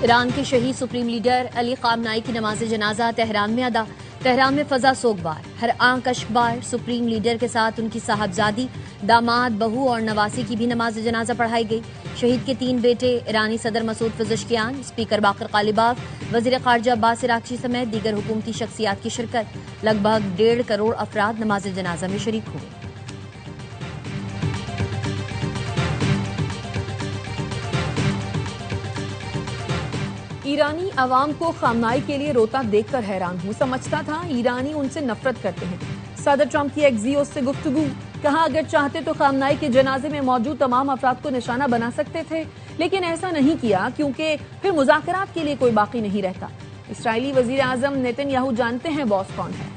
Iran के शहीद supreme leader Ali खामनाई की नमाज जनाजा तेहरान में अदा। तेहरान में फजा सोगवार, हर आंख अशकबार। सुप्रीम लीडर के साथ उनकी साहबजादी, दामाद, बहू और नवासी की भी नमाज जनाजा पढ़ाई गई। शहीद के 3 बेटे ईरानी सदर मसूद पेज़ेश्कियान, स्पीकर बाकर कालिबाफ, वजीर खारजा अब्बास इराक्ची समेत दीगर हुकूमती शख्सियात की शिरकत। लगभग 1.5 करोड़ अफराद नमाज जनाजा में शरीक हुए। ईरानी अवाम को खामनाई के लिए रोता देखकर हैरान हूँ। समझता था ईरानी उनसे नफरत करते हैं। सदर ट्रंप की एक्सियोस से गुफ्तगू, कहा अगर चाहते तो खामनाई के जनाजे में मौजूद तमाम अफराद को निशाना बना सकते थे, लेकिन ऐसा नहीं किया क्योंकि फिर मुज़ाकरात के लिए कोई बाकी नहीं रहता। इस्राएली वजीर आजम नेतन्याहू जानते हैं बॉस कौन है।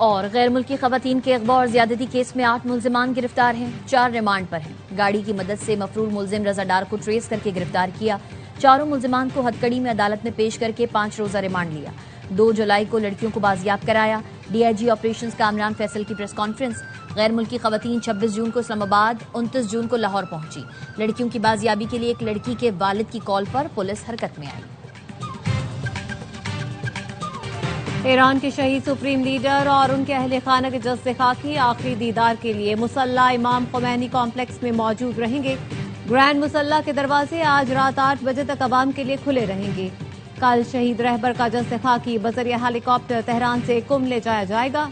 और गैर मुल्की खवातीन के अगवा और ज्यादती केस में 8 मुल्जिमान गिरफ्तार हैं, 4 रिमांड पर हैं। गाड़ी की मदद से मफरूर मुल्जिम रजा डार को ट्रेस करके गिरफ्तार किया। चारों मुल्जिमान को हथकड़ी में अदालत में पेश करके 5 रोजा रिमांड लिया। 2 जुलाई को लड़कियों को बाजियाब कराया। डीआईजी ऑपरेशंस कामरान फैसल की प्रेस कॉन्फ्रेंस। गैर मुल्की खवातीन 26 जून को इस्लामाबाद, 29 जून को लाहौर पहुंची। लड़कियों की बाजियाबी के लिए एक लड़की के वालिद की कॉल पर पुलिस हरकत में आई। ईरान के शहीद सुप्रीम लीडर और उनके अहले खाना के जस्से खाकी आखिरी दीदार के लिए मुसल्ला इमाम खुमैनी कॉम्प्लेक्स में मौजूद रहेंगे। ग्रैंड मुसल्ला के दरवाजे आज रात 8 बजे तक अवाम के लिए खुले रहेंगे। कल शहीद रहबर का जस्से खाकी बजरिया हेलीकॉप्टर तेहरान से कुम ले जाया जाएगा।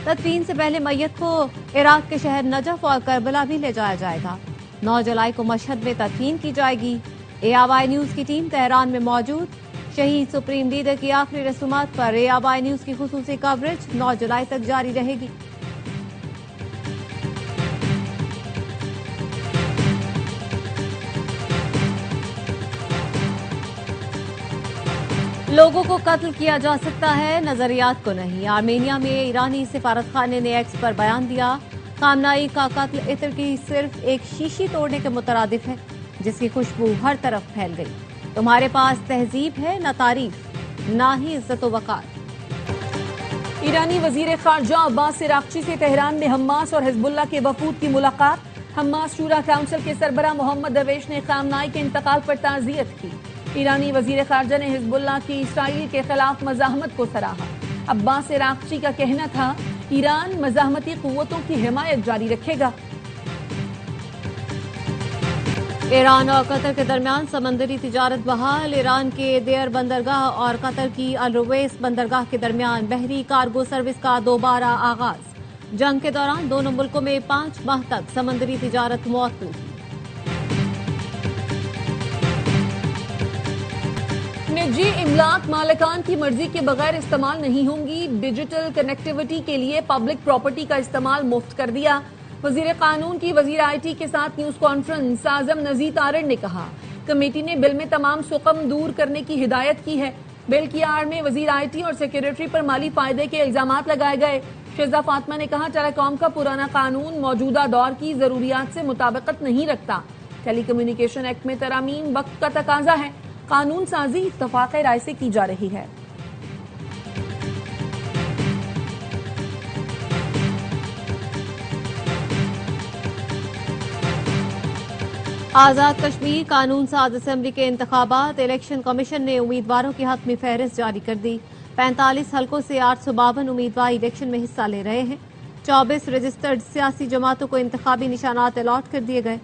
तदफीन से पहले मैयत को इराक के शहर नजफ और करबला भी ले जाया जाएगा। 9 जुलाई को मशहद में तदफीन की जाएगी। ARY न्यूज की टीम तेहरान में मौजूद। शहीद सुप्रीम लीडर की आखिरी रस्मात पर ARY न्यूज की खुसूसी कवरेज 9 जुलाई तक जारी रहेगी। लोगों को कत्ल किया जा सकता है, नजरियात को नहीं। आर्मेनिया में ईरानी सिफारत खाने ने एक्स पर बयान दिया, खामनाई का कत्ल इत्र की सिर्फ एक शीशी तोड़ने के मुतरादिफ है जिसकी खुशबू हर तरफ फैल गई। तुम्हारे पास तहजीब है, न तारीफ, ना ही इज्जत वकार। ईरानी वजीर खारजा अब्बास इराक्ची से तेहरान में हम्मास और हिजबुल्लाह के वफूद की मुलाकात। हम्मास शूरा काउंसिल के सरबराह मोहम्मद दवेश ने खामनाई के इंतकाल पर ताज़ियत की। ईरानी वजीर खारजा ने हिजबुल्लाह की इसराइल के खिलाफ मज़ाहमत को सराहा। अब्बास इराक्ची का कहना था ईरान मज़ाहमती कुव्वतों की हिमायत जारी रखेगा। ईरान और कतर के दरमियान समंदरी तिजारत बहाल। ईरान के देयर बंदरगाह और कतर की अल रुवैस बंदरगाह के दरमियान बहरी कार्गो सर्विस का दोबारा आगाज। जंग के दौरान दोनों मुल्कों में 5 माह तक समंदरी तिजारत मुअत्तल थी। निजी इमलाक मालिकान की मर्जी के बगैर इस्तेमाल नहीं होंगी। डिजिटल कनेक्टिविटी के लिए पब्लिक प्रॉपर्टी का इस्तेमाल मुफ्त कर दिया। वजीर कानून की वजीर IT के साथ न्यूज कॉन्फ्रेंस। आजम नजीर तारिड़ ने कहा कमेटी ने बिल में तमाम सुकम दूर करने की हिदायत की है। बिल की आड़ में वजीर IT और सेक्रेटरी पर माली फायदे के इल्जामात लगाए गए। शेजा फातिमा ने कहा टेलीकॉम का पुराना कानून मौजूदा दौर की जरूरियात से मुताबिकत नहीं रखता। टेलीकम्युनिकेशन एक्ट में तरामीम वक्त का तकाजा है। कानून साजी इत्तफाक राय से की जा रही है। आजाद कश्मीर कानून साज असेंबली के इंतखाबात। इलेक्शन कमीशन ने उम्मीदवारों की हतमी फहरिस्त जारी कर दी। 45 हलकों से 852 उम्मीदवार इलेक्शन में हिस्सा ले रहे हैं। 24 रजिस्टर्ड सियासी जमातों को इंतखाबी निशानात अलॉट कर दिए गए।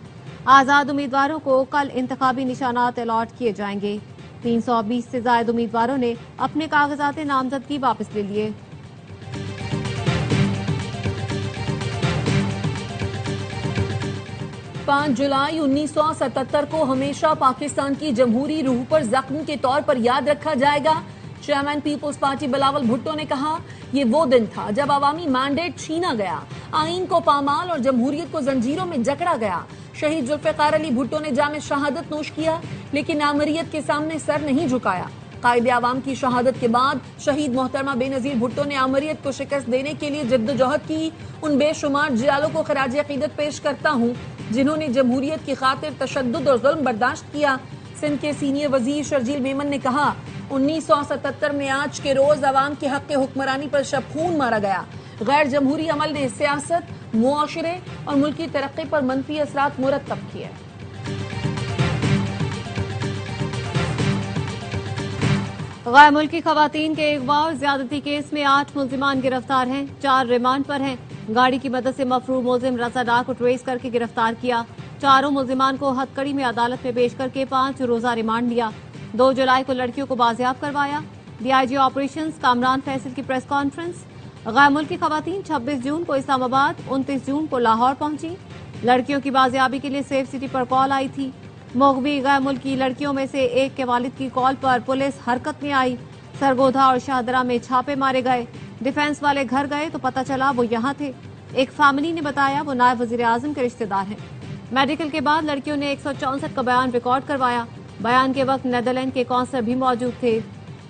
आजाद उम्मीदवारों को कल इंतखाबी निशानात अलॉट किए जाएंगे। 320 से ज्यादा उम्मीदवारों ने अपने कागजात नामजदगी वापस ले लिए। पांच जुलाई 1977 को हमेशा पाकिस्तान की जमहूरी रूह पर जख्म के तौर पर याद रखा जाएगा। चेयरमैन पीपुल्स पार्टी बिलावल भुट्टो ने कहा ये वो दिन था जब अवामी मैंडेट छीना गया, आइन को पामाल और जमहूरियत को जंजीरों में जकड़ा गया। शहीद जुल्फिकार अली भुट्टो ने जामे शहादत नोश किया लेकिन आमरियत के सामने सर नहीं झुकाया। कायदे आवाम की शहादत के बाद शहीद मोहतरमा बेनजीर भुट्टो ने आमरियत को शिकस्त देने के लिए जद्दोजहद की। उन बेशुमार जियालों को खराज अकीदत पेश करता हूँ जिन्होंने जमहूरियत की खातिर तशद्दुद और जुल्म बर्दाश्त किया। सिंध के सीनियर वजीर शर्जील मेमन ने कहा 1977 में आज के रोज अवाम के हक के हुक्मरानी पर शब खून मारा गया। गैर जमहूरी अमल ने सियासत, मुआशरे और मुल्क की तरक्की पर मनफी असरात मुरतब किए। गैर मुल्की खवातीन के अगवा और ज्यादती केस में 8 मुल्जिमान गिरफ्तार हैं, 4 रिमांड पर हैं। गाड़ी की मदद से मफरूर मुल्जिम रजा डार को ट्रेस करके गिरफ्तार किया। चारों मुल्जिमान को हथकड़ी में अदालत में पेश करके 5 रोजा रिमांड लिया। 2 जुलाई को लड़कियों को बाजियाब करवाया। डीआईजी ऑपरेशंस कामरान फैसल की प्रेस कॉन्फ्रेंस। गैर मुल्की खवातीन 26 जून को इस्लामाबाद, 29 जून को लाहौर पहुंची। लड़कियों की बाजियाबी के लिए सेफ सिटी पर कॉल आई थी। मुगवी गैर मुल्की लड़कियों में से एक के वालिद की कॉल पर पुलिस हरकत में आई। सरगोधा और शाहदरा में छापे मारे गए। डिफेंस वाले घर गए तो पता चला वो यहाँ थे। एक फैमिली ने बताया वो नायब वजीर आजम के रिश्तेदार हैं। मेडिकल के बाद लड़कियों ने 164 का बयान रिकॉर्ड करवाया। बयान के वक्त नेदरलैंड के कौंसलर भी मौजूद थे।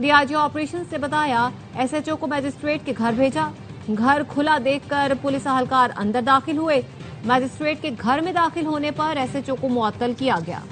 डीआईजी ऑपरेशंस ने बताया एसएचओ को मजिस्ट्रेट के घर भेजा। घर खुला देखकर पुलिस अहलकार अंदर दाखिल हुए। मजिस्ट्रेट के घर में दाखिल होने पर एसएचओ को मुअत्तल किया गया।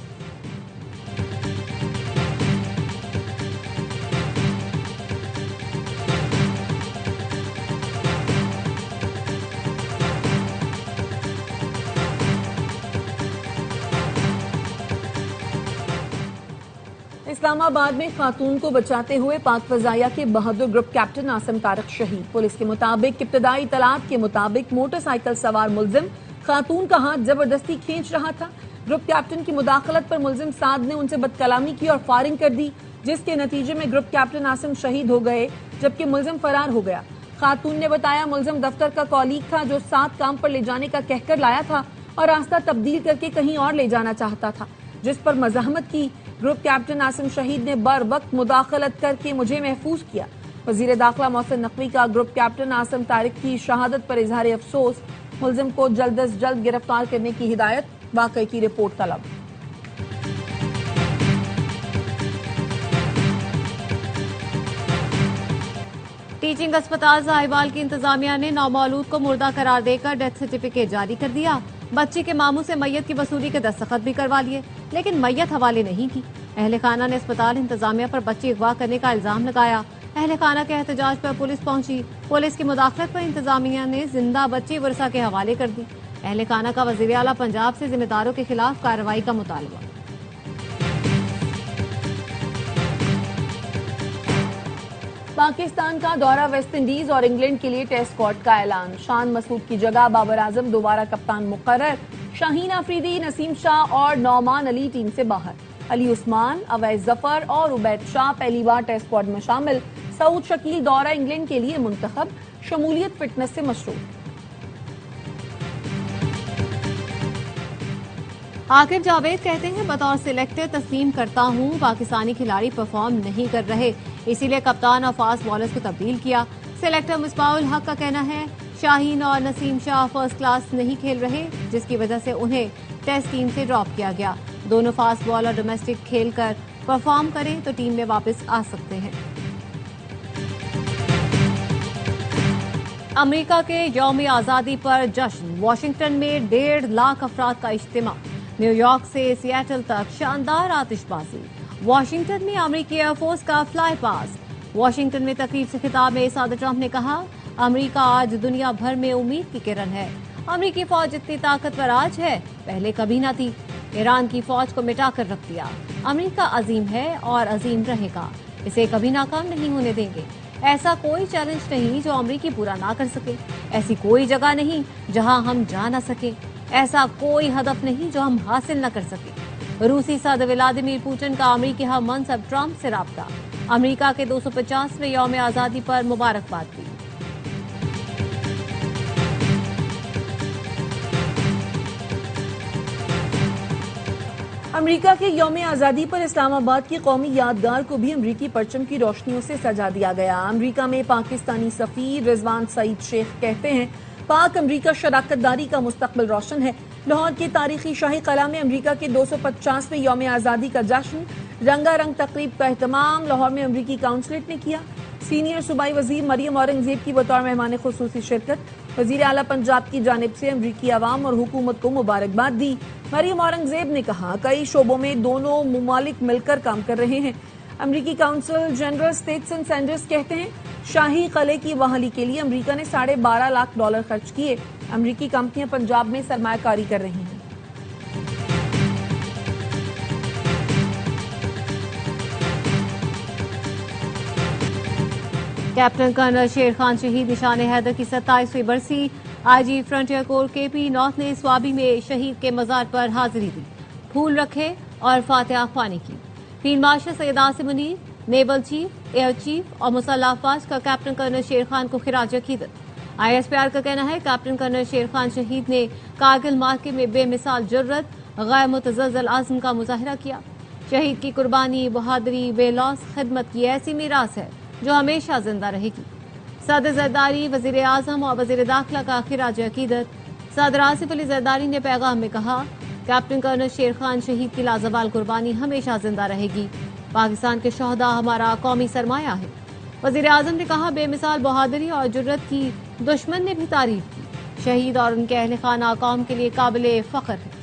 इस्लामाबाद में खातून को बचाते हुए पाक फजाइया के बहादुर ग्रुप कैप्टन आसिम तारिक शहीद। पुलिस के मुताबिक इब्तदाई इतलात के मुताबिक मोटरसाइकिल सवार मुल्जिम खातून का हाथ जबरदस्ती खींच रहा था। ग्रुप कैप्टन की मुदाखलत पर मुल्जिम साद ने उनसे बदकलामी की और फायरिंग कर दी, जिसके नतीजे में ग्रुप कैप्टन आसिम शहीद हो गए जबकि मुल्जिम फरार हो गया। खातून ने बताया मुल्जिम दफ्तर का कॉलीग था जो साथ काम पर ले जाने का कहकर लाया था और रास्ता तब्दील करके कहीं और ले जाना चाहता था, जिस पर मज़ाहमत की। ग्रुप कैप्टन आसिम शहीद ने बर वक्त मुदाखलत करके मुझे महफूज किया। वजीर दाखिला मोहसिन नकवी का ग्रुप कैप्टन आसिम तारिक की शहादत पर इजहार अफसोस। मुल्जिम को जल्द अज जल्द गिरफ्तार करने की हिदायत। वाकई की रिपोर्ट तलब। टीचिंग अस्पताल साहिवाल की इंतजामिया ने नौमौलूद को मुर्दा करार देकर डेथ सर्टिफिकेट जारी कर दिया। बच्ची के मामू से मैयत की वसूली के दस्तखत भी करवा लिए, लेकिन मैयत हवाले नहीं की। अहले खाना ने अस्पताल इंतजामिया पर बच्ची अगवा करने का इल्जाम लगाया। अहले खाना के एहतजाज पर पुलिस पहुंची। पुलिस की मुदाखलत पर इंतजामिया ने जिंदा बच्ची वर्षा के हवाले कर दी। अहले खाना का वजीर आला पंजाब से जिम्मेदारों के खिलाफ कार्रवाई का मुतालबा। पाकिस्तान का दौरा वेस्ट इंडीज और इंग्लैंड के लिए टेस्ट स्क्वाड का ऐलान। शान मसूद की जगह बाबर आजम दोबारा कप्तान मुकर्रर। शाहीन अफरीदी, नसीम शाह और नौमान अली टीम से बाहर। अली उस्मान, अवैस जफर और उबैद शाह पहली बार टेस्ट स्क्वाड में शामिल। सऊद शकील दौरा इंग्लैंड के लिए मुंतखब। शमूलियत फिटनेस से मशरूत। आकिब जावेद कहते हैं बतौर सिलेक्टर तस्लीम करता हूं पाकिस्तानी खिलाड़ी परफॉर्म नहीं कर रहे, इसीलिए कप्तान और फास्ट बॉलर्स को तब्दील किया। सिलेक्टर मिसबाउल हक का कहना है शाहीन और नसीम शाह फर्स्ट क्लास नहीं खेल रहे, जिसकी वजह से उन्हें टेस्ट टीम से ड्रॉप किया गया। दोनों फास्ट बॉलर डोमेस्टिक खेलकर परफॉर्म करें तो टीम में वापस आ सकते हैं। अमेरिका के यौम आजादी पर जश्न। वाशिंगटन में 1.5 लाख अफराद का इज्तिमा। न्यूयॉर्क से सियाटल तक शानदार आतिशबाजी। वाशिंगटन में अमेरिकी एयरफोर्स का फ्लाई पास। वाशिंगटन में तकरीब से खिताब में सदर ट्रंप ने कहा अमेरिका आज दुनिया भर में उम्मीद की किरण है। अमेरिकी फौज इतनी ताकतवर आज है, पहले कभी न थी। ईरान की फौज को मिटाकर रख दिया। अमेरिका अजीम है और अजीम रहेगा, इसे कभी नाकाम नहीं होने देंगे। ऐसा कोई चैलेंज नहीं जो अमेरिकी पूरा ना कर सके। ऐसी कोई जगह नहीं जहां हम जा ना सके। ऐसा कोई हदफ नहीं जो हम हासिल न कर सके। रूसी सदर व्लादिमीर पुतिन का अमेरिकी हम मनसब ट्रंप से राब्ता। अमेरिका के 250वें यौम आजादी पर मुबारकबाद दी। अमेरिका के यौम आजादी पर इस्लामाबाद की कौमी यादगार को भी अमेरिकी परचम की रोशनियों से सजा दिया गया। अमेरिका में पाकिस्तानी सफीर रिजवान सईद शेख कहते हैं पाक अमेरिका शराकतदारी का मुस्तकबिल रोशन है। लाहौर के तारीखी शाही कला में अमेरिका के 250वें यौम आजादी का जश्न। रंगारंग तकरीब का एहतमाम लाहौर में अमेरिकी काउंसलेट ने किया। सीनियर सूबाई वजीर मरियम औरंगजेब की बतौर मेहमान खुसूसी शिरकत। वजीर आला पंजाब की जानिब से अमेरिकी अवाम और हुकूमत को मुबारकबाद दी। मरियम औरंगजेब ने कहा कई शोबों में दोनों मुमालिक मिलकर काम कर रहे हैं। अमेरिकी council general states and Sanders कहते हैं शाही किले की बहाली के लिए अमेरिका ने $12.5 लाख खर्च किए। अमेरिकी कंपनियां पंजाब में सरमायाकारी कर रही हैं। कैप्टन कर्नल शेर खान शहीद निशान हैदर की 27वीं बरसी। IG frontier core KP north ने स्वाबी में शहीद के मजार पर हाजिरी दी, फूल रखे और फातिहा ख्वानी की। Field marshal Syed Asim Munir, naval chief, air chief और मुसल्लह अफवाज का कैप्टन कर्नल शेर खान को खिराज अकीदत। ISPR का कहना है कैप्टन कर्नल शेर खान शहीद ने कारगिल मार्के में बेमिसाल जुर्रत, गैर मुतज़्ज़ल आज़म का मुजाहिरा किया। शहीद की कुर्बानी, बहादुरी, बेलौस खिदमत की ऐसी मीरास है जो हमेशा जिंदा रहेगी। सदर जरदारी, वजीर आजम और वजीर दाखिला का खिराज अकीदत। सदर आसिफ अली जरदारी ने पैगाम में कहा, कैप्टन कर्नल शेर खान शहीद की लाजवाल कुर्बानी हमेशा जिंदा रहेगी। पाकिस्तान के शोहदा हमारा कौमी सरमाया है। वजीर आजम ने कहा, बेमिसाल बहादुरी और जुर्रत की दुश्मन ने भी तारीफ की। शहीद और उनके अहल खाना कौम के लिए काबिल फख्र है।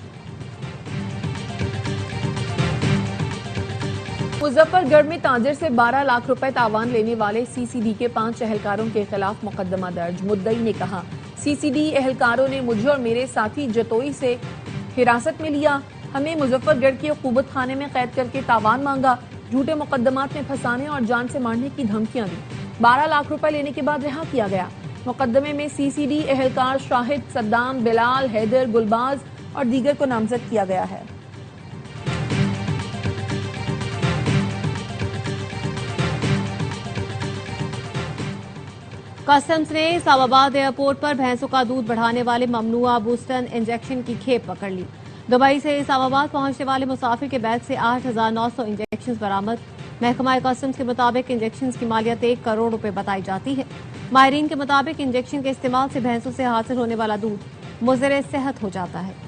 मुजफ्फरगढ़ में ताजिर से 12 लाख रुपए तावान लेने वाले CCD के 5 एहलकारों के खिलाफ मुकदमा दर्ज। मुद्दई ने कहा, CCD एहलकारों ने मुझे और मेरे साथी जतोई से हिरासत में लिया, हमें मुजफ्फरगढ़ के हुकूमत खाने में कैद करके तावान मांगा, झूठे मुकदमात में फंसाने और जान से मारने की धमकियां दी। 12 लाख रुपए लेने के बाद रिहा किया गया। मुकदमे में CCD एहलकार शाहिद, सद्दाम, बिलाल, हैदर, गुलबाज और दीगर को नामजद किया गया है। कस्टम्स ने इस्लामाबाद एयरपोर्ट पर भैंसों का दूध बढ़ाने वाले ममनुआ बूस्टन इंजेक्शन की खेप पकड़ ली। दुबई से इस्लामाबाद पहुंचने वाले मुसाफिर के बैग से 8,900 इंजेक्शन बरामद। महकमा कस्टम्स के मुताबिक इंजेक्शन की मालियत 1 करोड़ रुपए बताई जाती है। माहिरीन के मुताबिक इंजेक्शन के इस्तेमाल से भैंसों से हासिल होने वाला दूध मुज़र सेहत हो जाता है।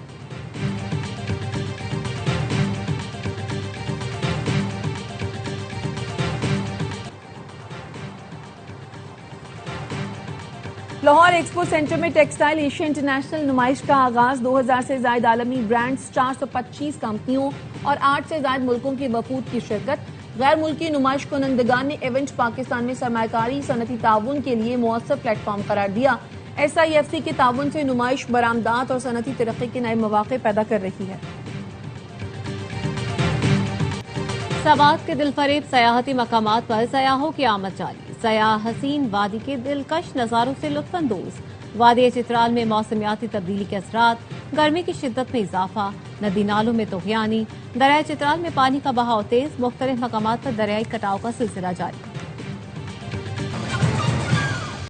लाहौर एक्सपो सेंटर में टेक्सटाइल एशिया इंटरनेशनल नुमाइश का आगाज। 2000 से ज्यादा आलमी ब्रांड्स, 425 कंपनियों और 8 से ज्यादा मुल्कों के वफूद की शिरकत। गैर मुल्की नुमाइश कुनंदगान ने इवेंट पाकिस्तान में सरमायाकारी सनती ताउन के लिए मुअस्सर प्लेटफॉर्म करार दिया। SIFC के ताउन से नुमाइश बरामदात और सनती तरक्की के नए मौके पैदा कर रही है। सवात के दिलफरेब सयाहती मकामात पर सयाहों की आमद जारी। सयाह हसीन वादी के दिलकश नज़ारों से लुत्फानंदोज। वादी चित्राल में मौसमियाती तब्दीली के असरात, गर्मी की शिद्दत में इजाफा, नदी नालों में तोगयानी। दरिया चित्राल में पानी का बहाव तेज, मुख्तलिफ मकामात पर दरियाई कटाव का सिलसिला जारी।